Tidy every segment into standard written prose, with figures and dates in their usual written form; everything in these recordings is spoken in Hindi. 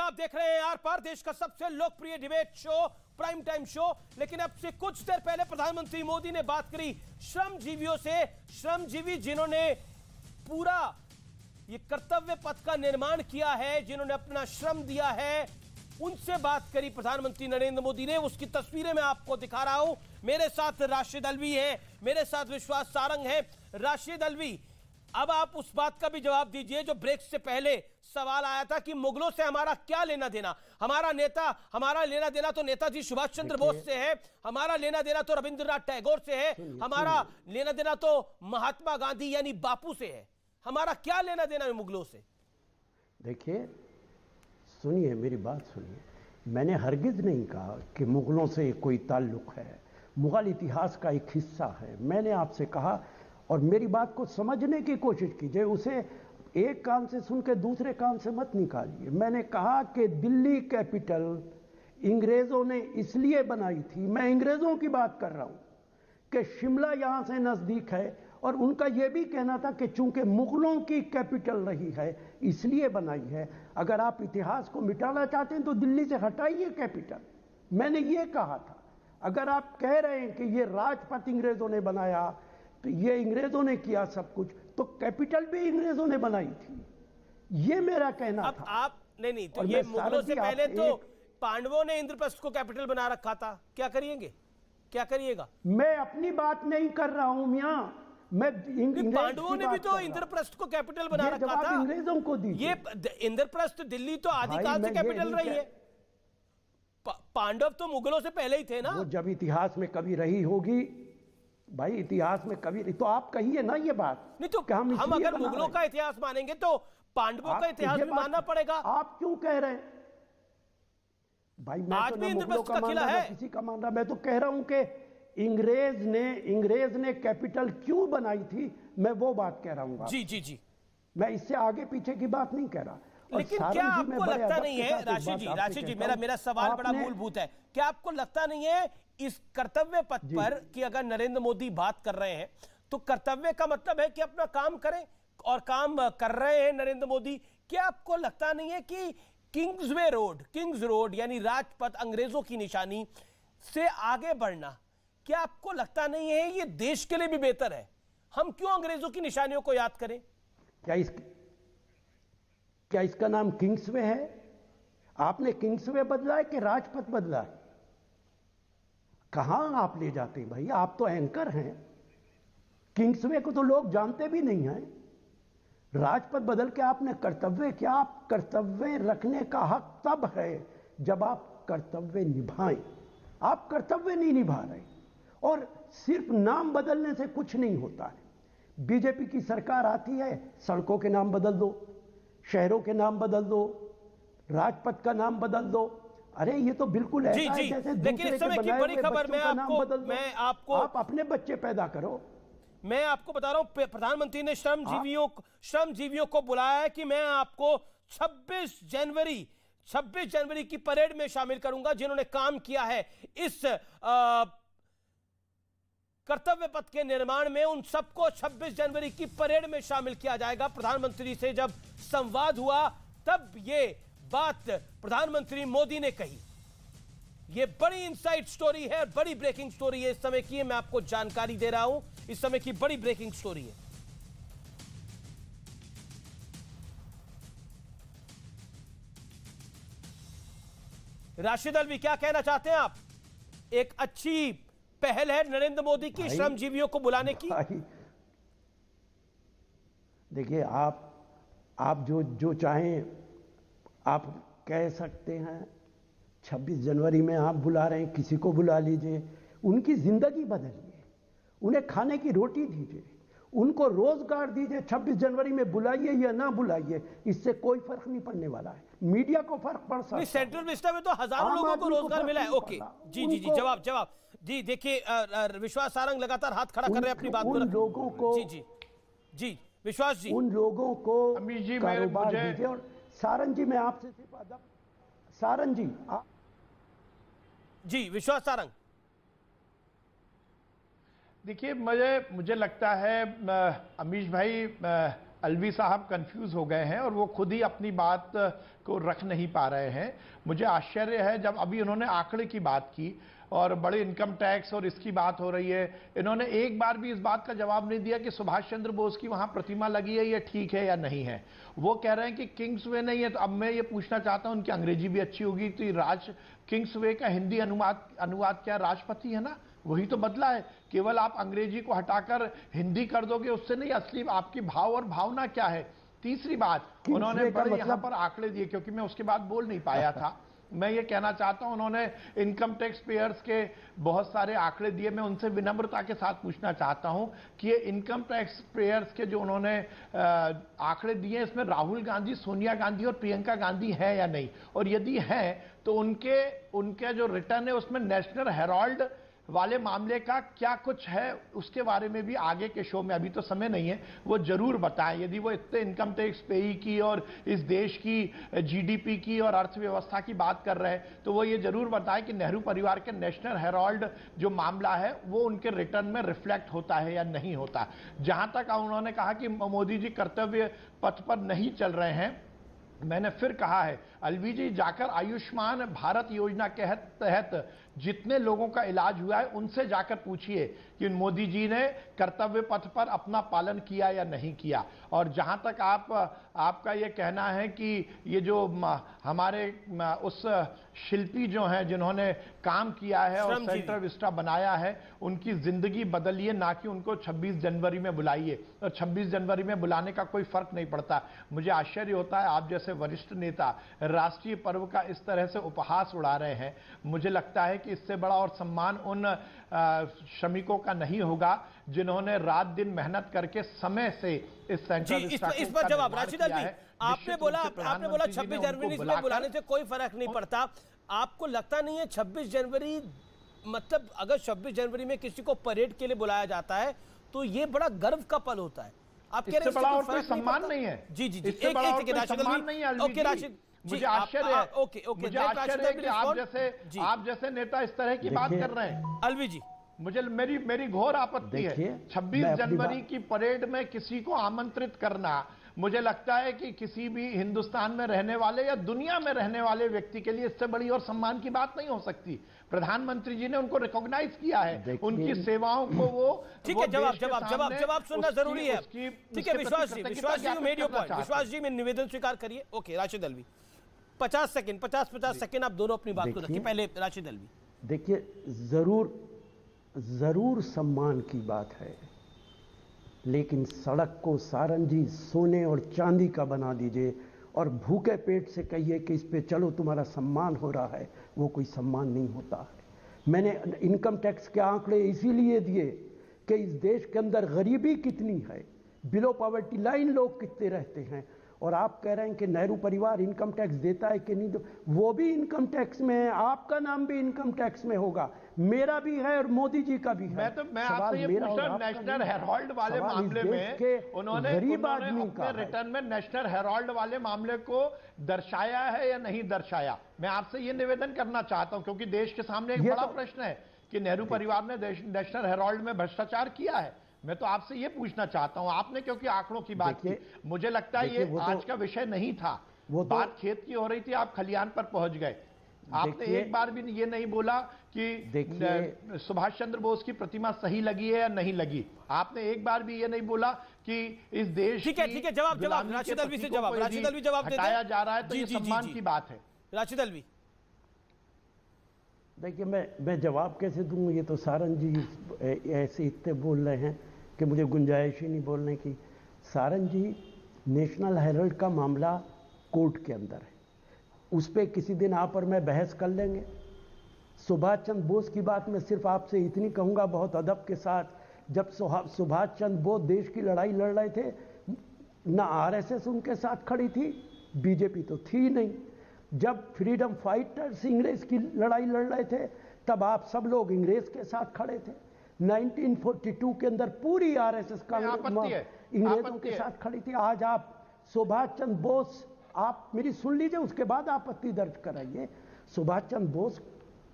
आप देख रहे हैं आर पार, देश का सबसे लोकप्रिय debate show, prime time show. लेकिन अब से कुछ देर पहले प्रधानमंत्री मोदी ने बात करी श्रमजीवियों से, श्रमजीवी जिन्होंने पूरा ये कर्तव्य पथ का निर्माण किया है, जिन्होंने अपना श्रम दिया है, उनसे बात करी प्रधानमंत्री नरेंद्र मोदी ने। उसकी तस्वीरें मैं आपको दिखा रहा हूं। मेरे साथ राशिद अल्वी है, मेरे साथ विश्वास सारंग है। राशिद अल्वी, अब आप उस बात का भी जवाब दीजिए जो ब्रेक से पहले सवाल आया था कि मुगलों से हमारा क्या लेना देना। हमारा लेना देना तो नेताजी सुभाष चंद्र बोस से है, हमारा लेना देना तो रविंद्रनाथ टैगोर से है, हमारा लेना देना तो महात्मा गांधी यानी बापू से है। हमारा क्या लेना देना है मुगलों से? देखिए, सुनिए, मेरी बात सुनिए। मैंने हरगिज नहीं कहा कि मुगलों से कोई ताल्लुक है। मुगल इतिहास का एक हिस्सा है। मैंने आपसे कहा, और मेरी बात को समझने की कोशिश कीजिए, उसे एक कान से सुन के दूसरे कान से मत निकालिए। मैंने कहा कि दिल्ली कैपिटल अंग्रेज़ों ने इसलिए बनाई थी, मैं अंग्रेज़ों की बात कर रहा हूँ, कि शिमला यहाँ से नज़दीक है, और उनका यह भी कहना था कि चूंकि मुगलों की कैपिटल रही है इसलिए बनाई है। अगर आप इतिहास को मिटाना चाहते हैं तो दिल्ली से हटाइए कैपिटल। मैंने ये कहा था। अगर आप कह रहे हैं कि ये राजपथ अंग्रेज़ों ने बनाया, तो ये अंग्रेज़ों ने किया सब कुछ, तो कैपिटल भी अंग्रेज़ों ने बनाई थी, ये मेरा कहना था। आप नहीं, तो ये मुगलों से पहले तो पांडवों ने इंद्रप्रस्थ को कैपिटल बना रखा था। क्या करिएगा? मैं अपनी बात नहीं कर रहा हूं मियां, मैं पांडवों ने भी तो इंद्रप्रस्थ को कैपिटल बना रखा था। अंग्रेजों को दी ये इंद्रप्रस्थ दिल्ली तो आदिकाल से कैपिटल रही है। पांडव तो मुगलों से पहले ही थे ना। वो जब इतिहास में कभी रही होगी भाई, इतिहास में कभी, तो आप कहिए ना ये बात। नहीं तो हम अगर मुगलों का इतिहास मानेंगे तो पांडवों का इतिहास भी मानना पड़ेगा। आप क्यों कह रहे हैं भाई? मैं आज भी इंद्रप्रस्थ का किला है, किसी का मान रहा। मैं तो कह रहा हूं कि अंग्रेज ने कैपिटल क्यों बनाई थी, मैं वो बात कह रहा हूं। जी, मैं इससे आगे पीछे की बात नहीं कह रहा। लेकिन क्या आपको लगता नहीं है राशिद जी, मेरा सवाल बड़ा मूलभूत है, क्या आपको लगता नहीं है इस कर्तव्य पथ पर कि अगर नरेंद्र मोदी बात कर रहे हैं तो कर्तव्य का मतलब है कि अपना काम करें, और काम कर रहे हैं नरेंद्र मोदी? क्या आपको लगता नहीं है कि किंग्स रोड यानी राजपथ अंग्रेजों की निशानी से आगे बढ़ना, क्या आपको लगता नहीं है ये देश के लिए भी बेहतर है? हम क्यों अंग्रेजों की निशानियों को याद करें? क्या इसका नाम किंग्सवे है? आपने किंग्सवे बदला है कि राजपथ बदला है? कहां आप ले जाते हैं भाई? आप तो एंकर हैं। किंग्सवे को तो लोग जानते भी नहीं हैं। राजपथ बदल के आपने कर्तव्य किया। आप कर्तव्य रखने का हक तब है जब आप कर्तव्य निभाएं। आप कर्तव्य नहीं निभा रहे, और सिर्फ नाम बदलने से कुछ नहीं होता है। बीजेपी की सरकार आती है, सड़कों के नाम बदल दो, शहरों के नाम बदल दो, राजपथ का नाम बदल दो। अरे ये तो बिल्कुल ऐसा है जैसे लेकिन इस समय की बड़ी खबर मैं आपको आप अपने बच्चे पैदा करो। मैं आपको बता रहा हूं, प्रधानमंत्री ने श्रमजीवियों को बुलाया है कि मैं आपको 26 जनवरी की परेड में शामिल करूंगा। जिन्होंने काम किया है इस कर्तव्य पथ के निर्माण में, उन सबको 26 जनवरी की परेड में शामिल किया जाएगा। प्रधानमंत्री से जब संवाद हुआ तब ये बात प्रधानमंत्री मोदी ने कही। यह बड़ी इनसाइड स्टोरी है, बड़ी ब्रेकिंग स्टोरी है इस समय की। मैं आपको जानकारी दे रहा हूं, इस समय की बड़ी ब्रेकिंग स्टोरी है। राशिद अल्वी, क्या कहना चाहते हैं आप? एक अच्छी पहल है नरेंद्र मोदी की श्रमजीवियों को बुलाने की। देखिए, आप जो चाहें आप कह सकते हैं। 26 जनवरी में आप बुला रहे हैं, किसी को बुला लीजिए। उनकी जिंदगी बदलिए, उन्हें खाने की रोटी दीजिए, उनको रोजगार दीजिए। 26 जनवरी में बुलाइए या ना बुलाइए, इससे कोई फर्क नहीं पड़ने वाला है। मीडिया को फर्क पड़ सकता है। सेंट्रल विस्टा में तो हजारों लोगों को रोजगार मिला है। ओके, जी, जवाब जी। देखिए, विश्वास सारंग लगातार हाथ खड़ा कर रहे हैं अपनी बात को। लोगों को जी विश्वास जी, उन लोगों को कारोबार दीजिए। और सारंग जी, मैं आपसे सिर्फ सारंग जी विश्वास सारंग, देखिए, मुझे लगता है अमीश भाई, अलवी साहब कंफ्यूज हो गए हैं और वो खुद ही अपनी बात को रख नहीं पा रहे हैं। मुझे आश्चर्य है जब अभी उन्होंने आंकड़े की बात की और बड़े इनकम टैक्स और इसकी बात हो रही है, इन्होंने एक बार भी इस बात का जवाब नहीं दिया कि सुभाष चंद्र बोस की वहां प्रतिमा लगी है, ये ठीक है या नहीं है। वो कह रहे हैं कि किंग्स वे नहीं है। तो अब मैं ये पूछना चाहता हूं, उनकी अंग्रेजी भी अच्छी होगी, तो किंग्स वे का हिंदी अनुवाद क्या राष्ट्रपति है ना, वही तो बदला है। केवल आप अंग्रेजी को हटाकर हिंदी कर दोगे, उससे नहीं, असली आपकी भाव और भावना क्या है। तीसरी बात, उन्होंने बड़े यहां पर आंकड़े दिए, क्योंकि मैं उसके बाद बोल नहीं पाया था। मैं ये कहना चाहता हूं, उन्होंने इनकम टैक्स पेयर्स के बहुत सारे आंकड़े दिए। मैं उनसे विनम्रता के साथ पूछना चाहता हूं कि ये इनकम टैक्स पेयर्स के जो उन्होंने आंकड़े दिए, इसमें राहुल गांधी, सोनिया गांधी और प्रियंका गांधी है या नहीं, और यदि है तो उनके जो रिटर्न है उसमें नेशनल हेराल्ड वाले मामले का क्या कुछ है, उसके बारे में भी आगे के शो में, अभी तो समय नहीं है, वो जरूर बताएं। यदि वो इतने इनकम टैक्स पेई की और इस देश की जीडीपी की और अर्थव्यवस्था की बात कर रहे हैं, तो वो ये जरूर बताएं कि नेहरू परिवार के नेशनल हेराल्ड जो मामला है वो उनके रिटर्न में रिफ्लेक्ट होता है या नहीं होता। जहां तक उन्होंने कहा कि मोदी जी कर्तव्य पथ पर नहीं चल रहे हैं, मैंने फिर कहा है, अलवी जी जाकर आयुष्मान भारत योजना के तहत जितने लोगों का इलाज हुआ है उनसे जाकर पूछिए कि मोदी जी ने कर्तव्य पथ पर अपना पालन किया या नहीं किया। और जहां तक आपका ये कहना है कि ये जो हमारे उस शिल्पी जो हैं जिन्होंने काम किया है और सेंट्रल विस्टा बनाया है, उनकी जिंदगी बदलिए, ना कि उनको 26 जनवरी में बुलाइए। और 26 जनवरी में बुलाने का कोई फर्क नहीं पड़ता। मुझे आश्चर्य होता है, आप जैसे वरिष्ठ नेता राष्ट्रीय पर्व का इस तरह से उपहास उड़ा रहे हैं। मुझे लगता है कि इससे बड़ा और सम्मान उन श्रमिकों का नहीं होगा जिन्होंने रात दिन मेहनत करके समय से इस सेंट्रल इस पर जवाब राशिद अलवी, आपने बोला 26 जनवरी में बुलाने से कोई फर्क नहीं पड़ता। आपको लगता नहीं है 26 जनवरी, मतलब अगर 26 जनवरी में किसी को परेड के लिए बुलाया जाता है तो ये बड़ा गर्व का पल होता है। आप कह रहे हैं और कोई सम्मान नहीं है। जी जी जी, एक राशिद अलवी, ओके राशिद, मुझे आश्चर्य है, मुझे आश्चर्य है कि आप जैसे नेता इस तरह की बात कर रहे हैं। अलवी जी, मुझे मेरी घोर आपत्ति है 26 जनवरी की परेड में किसी को आमंत्रित करना। मुझे लगता है कि किसी भी हिंदुस्तान में रहने वाले या दुनिया में रहने वाले व्यक्ति के लिए इससे बड़ी और सम्मान की बात नहीं हो सकती। प्रधानमंत्री जी ने उनको रिकॉग्नाइज किया है, उनकी सेवाओं को वो ठीक है। जवाब सुनना जरूरी है। ठीक है, विश्वास जी मेड योर पॉइंट। विश्वास जी में निवेदन स्वीकार करिए। ओके, राशिद अलवी 50 सेकंड आप दोनों अपनी बात को रखिए। पहले राशिद अलवी, देखिए, जरूर सम्मान की बात है, लेकिन सड़क को सारंग जी सोने और चांदी का बना दीजिए और भूखे पेट से कहिए कि इस पे चलो तुम्हारा सम्मान हो रहा है, वो कोई सम्मान नहीं होता है। मैंने इनकम टैक्स के आंकड़े इसीलिए दिए कि इस देश के अंदर गरीबी कितनी है, बिलो पॉवर्टी लाइन लोग कितने रहते हैं, और आप कह रहे हैं कि नेहरू परिवार इनकम टैक्स देता है कि नहीं, तो वो भी इनकम टैक्स में है, आपका नाम भी इनकम टैक्स में होगा, मेरा भी है और मोदी जी का भी है। मैं आपसे ये पूछ रहा हूं, नेशनल हेराल्ड वाले मामले में उन्होंने अपने रिटर्न में नेशनल हेराल्ड वाले मामले को दर्शाया है या नहीं दर्शाया? मैं आपसे ये निवेदन करना चाहता हूं, क्योंकि देश के सामने एक बड़ा प्रश्न है कि नेहरू परिवार ने नेशनल हेराल्ड में भ्रष्टाचार किया है। मैं तो आपसे ये पूछना चाहता हूं, आपने क्योंकि आंकड़ों की बात की, मुझे लगता है ये आज का विषय नहीं था, बात खेत की हो रही थी, आप खलियान पर पहुंच गए। आपने एक बार भी ये नहीं बोला कि सुभाष चंद्र बोस की प्रतिमा सही लगी है या नहीं लगी। आपने एक बार भी ये नहीं बोला कि इस देश ठीक है जवाब राशिद अलवी से जवाब हटाया जा रहा है, तो ये सम्मान की बात है। राशिद अलवी, देखिए, मैं जवाब कैसे दूंगा? ये तो सारंग जी ऐसे इतने बोल रहे हैं कि मुझे गुंजाइश ही नहीं बोलने की। सारंग जी, नेशनल हेराल्ड का मामला कोर्ट के अंदर है, उस पर किसी दिन आप और मैं बहस कर लेंगे। सुभाष चंद्र बोस की बात मैं सिर्फ आपसे इतनी कहूँगा बहुत अदब के साथ, जब सुभाष चंद्र बोस देश की लड़ाई लड़ रहे थे, ना आरएसएस उनके साथ खड़ी थी, बीजेपी तो थी नहीं। जब फ्रीडम फाइटर्स इंग्रेज की लड़ाई लड़ रहे थे, तब आप सब लोग इंग्रेज के साथ खड़े थे। 1942 के अंदर पूरी आरएसएस इंग्रेजों के साथ खड़ी थी। आज आप सुभाष चंद्र बोस, आप मेरी सुन लीजिए, उसके बाद आपत्ति दर्ज कराइए। सुभाष चंद्र बोस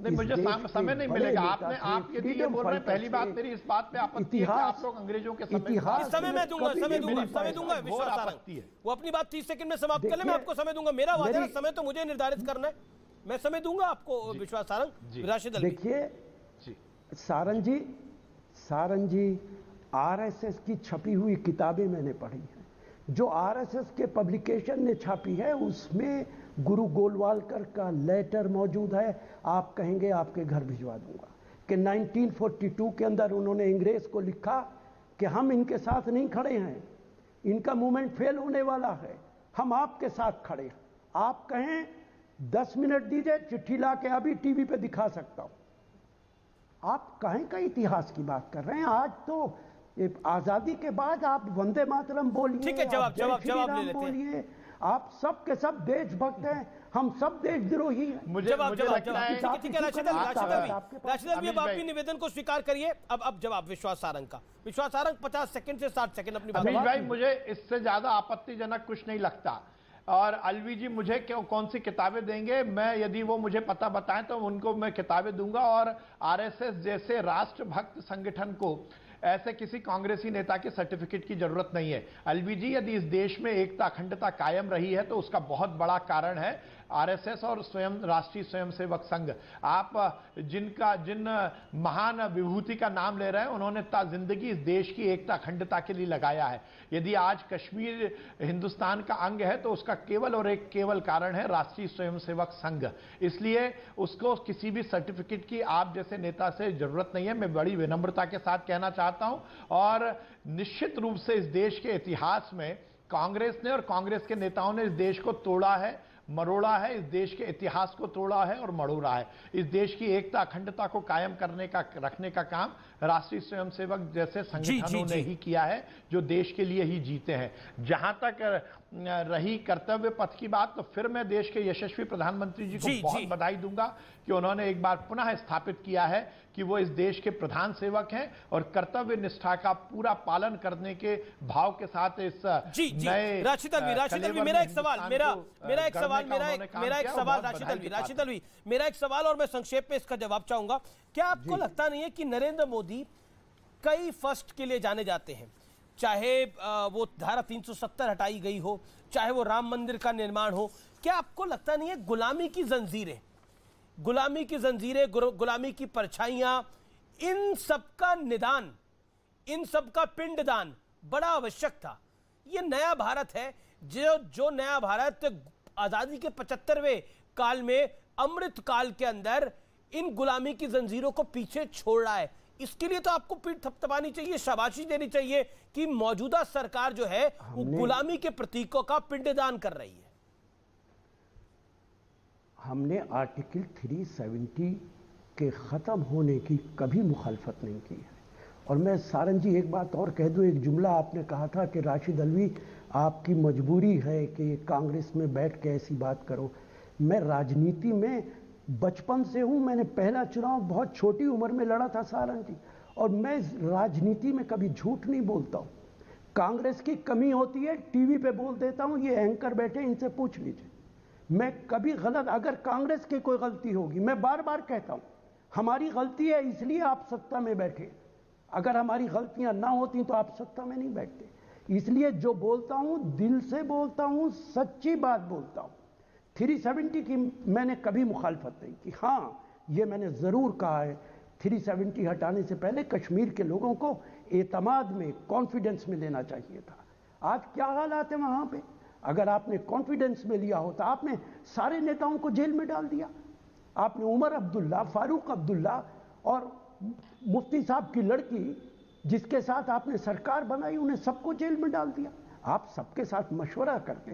नहीं, मुझे समय नहीं मिलेगा। आपने आप यदि ये बोल रहे हैं, पहली बात मेरी इस बात पे आपत्ति है कि आप लोग अंग्रेजों के समय मैं दूंगा, समय दूंगा विश्वास सारंग, वो अपनी बात 30 सेकंड में समाप्त कर ले, मैं आपको समय दूंगा। मेरा वादा है, समय तो मुझे निर्धारित करना है, मैं समय दूंगा आपको विश्वास सारंग। राशिद अलवी, देखिए सारंग जी आरएसएस की छपी हुई किताबें मैंने पढ़ी हैं, जो आरएसएस के पब्लिकेशन ने छापी है उसमें गुरु गोलवालकर का लेटर मौजूद है। आप कहेंगे आपके घर भिजवा दूंगा कि 1942 के अंदर उन्होंने अंग्रेज को लिखा कि हम इनके साथ नहीं खड़े हैं, इनका मूवमेंट फेल होने वाला है, हम आपके साथ खड़े हैं। आप कहें 10 मिनट दीजिए, चिट्ठी ला के अभी टीवी पे दिखा सकता हूं। आप कहें का इतिहास की बात कर रहे हैं? आज तो आजादी के बाद आप वंदे मातरम बोलिए, ठीक है, जवाब ले लेते हैं। आप सब के सब देशभक्त हैं, हम सब देशद्रोही हैं। मुझे लगता है ठीक है। राशिद अलवी, अब आप भी निवेदन को स्वीकार करिए। अब जवाब विश्वास सारंग का। विश्वास सारंग 50 सेकंड से 60 सेकंड अपनी बात। भाई, मुझे इससे ज्यादा आपत्तिजनक कुछ नहीं लगता। और अलवी जी मुझे कौन सी किताबें देंगे, मैं यदि वो मुझे पता बताएं तो उनको मैं किताबें दूंगा। और आरएसएस जैसे राष्ट्रभक्त संगठन को ऐसे किसी कांग्रेसी नेता के सर्टिफिकेट की जरूरत नहीं है। अलवी जी, यदि इस देश में एकता अखंडता कायम रही है तो उसका बहुत बड़ा कारण है आरएसएस और स्वयं राष्ट्रीय स्वयंसेवक संघ। आप जिन महान विभूति का नाम ले रहे हैं, उन्होंने जिंदगी इस देश की एकता अखंडता के लिए लगाया है। यदि आज कश्मीर हिंदुस्तान का अंग है तो उसका केवल और एक केवल कारण है राष्ट्रीय स्वयंसेवक संघ। इसलिए उसको किसी भी सर्टिफिकेट की आप जैसे नेता से जरूरत नहीं है, मैं बड़ी विनम्रता के साथ कहना चाहता हूं। और निश्चित रूप से इस देश के इतिहास में कांग्रेस ने और कांग्रेस के नेताओं ने इस देश को तोड़ा है, मरोड़ा है, इस देश के इतिहास को तोड़ा है और मरोड़ा है। इस देश की एकता अखंडता को कायम करने का रखने का काम राष्ट्रीय स्वयंसेवक जैसे संगठनों ने ही किया है, जो देश के लिए ही जीते हैं। जहां तक रही कर्तव्य पथ की बात, तो फिर मैं देश के यशस्वी प्रधानमंत्री जी को बहुत बधाई दूंगा कि उन्होंने एक बार पुनः स्थापित किया है कि वो इस देश के प्रधान सेवक हैं और कर्तव्य निष्ठा का पूरा पालन करने के भाव के साथ इस नए। राशिद अलवी, मेरा एक सवाल और मैं संक्षेप में इसका जवाब चाहूंगा। क्या आपको लगता नहीं है कि नरेंद्र मोदी कई फर्स्ट के लिए जाने जाते हैं, चाहे वो धारा 370 हटाई गई हो, चाहे वो राम मंदिर का निर्माण हो? क्या आपको लगता नहीं है गुलामी की जंजीरें, गुलामी की परछाइयां, इन सबका निदान, इन सबका पिंडदान बड़ा आवश्यक था? ये नया भारत है, जो नया भारत आजादी के 75वें काल में, अमृत काल के अंदर इन गुलामी की जंजीरों को पीछे छोड़ रहा है। इसके लिए तो आपको पीठ थपथपानी चाहिए, शाबाशी देनी चाहिए कि मौजूदा सरकार जो है वो गुलामी के प्रतीकों का पिंडदान कर रही है। हमने आर्टिकल 370 के ख़त्म होने की कभी मुखालफत नहीं की है। और मैं सारंग जी एक बात और कह दूं, एक जुमला आपने कहा था कि राशिद अलवी आपकी मजबूरी है कि कांग्रेस में बैठ के ऐसी बात करो। मैं राजनीति में बचपन से हूं, मैंने पहला चुनाव बहुत छोटी उम्र में लड़ा था सारंग जी, और मैं राजनीति में कभी झूठ नहीं बोलता हूं। कांग्रेस की कमी होती है टीवी पे बोल देता हूं, ये एंकर बैठे इनसे पूछ लीजिए। मैं कभी गलत, अगर कांग्रेस की कोई गलती होगी, मैं बार बार कहता हूं हमारी गलती है इसलिए आप सत्ता में बैठे, अगर हमारी गलतियां ना होती तो आप सत्ता में नहीं बैठते। इसलिए जो बोलता हूं दिल से बोलता हूं, सच्ची बात बोलता हूं। 370 की मैंने कभी मुखालफत नहीं की। हाँ, ये मैंने ज़रूर कहा है 370 हटाने से पहले कश्मीर के लोगों को एतमाद में, कॉन्फिडेंस में लेना चाहिए था। आज क्या हालात है वहाँ पे? अगर आपने कॉन्फिडेंस में लिया होता, आपने सारे नेताओं को जेल में डाल दिया। आपने उमर अब्दुल्ला, फारूक अब्दुल्ला और मुफ्ती साहब की लड़की जिसके साथ आपने सरकार बनाई, उन्हें सबको जेल में डाल दिया। आप सबके साथ मशवरा करके,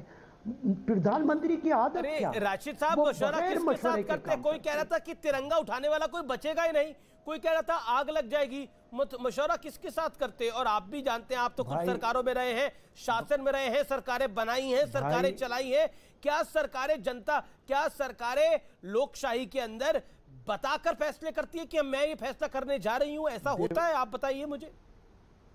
प्रधानमंत्री की आदत क्या? राशिद साहब मशवरा किसके साथ करते? कोई कह रहा था कि तिरंगा उठाने वाला कोई बचेगा ही नहीं, कोई कह रहा था आग लग जाएगी। मशवरा किसके साथ करते? और आप भी जानते हैं, आप तो खुद सरकारों में रहे हैं, शासन में रहे हैं, सरकारें बनाई हैं, सरकारें चलाई हैं। क्या सरकारें लोकशाही के अंदर बताकर फैसले करती है कि मैं ये फैसला करने जा रही हूं? ऐसा होता है? आप बताइए मुझे।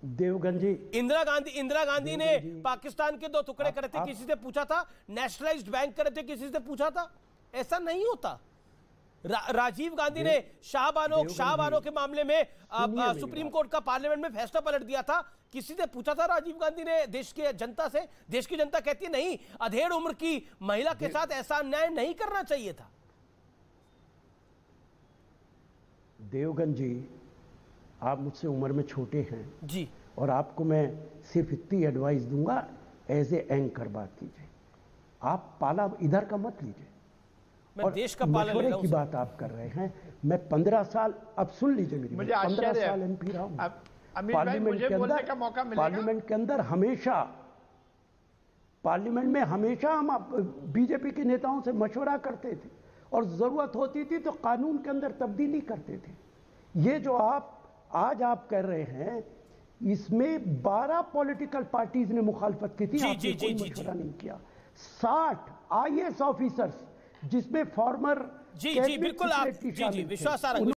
देवगन जी, इंदिरा गांधी ने पाकिस्तान के 2 टुकड़े करे थे, किसी से पूछा था? नेशनलाइज्ड बैंक करे थे, किसी से पूछा था? ऐसा नहीं होता। राजीव गांधी ने शाहबानो के मामले में सुप्रीम कोर्ट का पार्लियामेंट में फैसला पलट दिया था। किसी ने पूछा था राजीव गांधी ने देश की जनता से? देश की जनता कहती है नहीं, अधेड़ उम्र की महिला के साथ ऐसा अन्याय नहीं करना चाहिए था। देवगन जी, आप मुझसे उम्र में छोटे हैं जी, और आपको मैं सिर्फ इतनी एडवाइस दूंगा, एज ए एंकर बात कीजिए, आप पाला इधर का मत लीजिए। मैं देश का पाला ले रहा हूं की बात आप कर रहे हैं। मैं 15 साल, अब सुन लीजिए मेरी, मुझे 15 साल एमपी रहा हूं पार्लियामेंट के अंदर हमेशा, पार्लियामेंट में हमेशा हम बीजेपी के नेताओं से मशवरा करते थे और जरूरत होती थी तो कानून के अंदर तब्दीली करते थे। ये जो आज आप कर रहे हैं, इसमें 12 पॉलिटिकल पार्टीज ने मुखालफत की थी, आपने कोई मशवरा नहीं किया। 60 IAS ऑफिसर्स, जिसमें फॉर्मर जी बिल्कुल आप जी विश्वास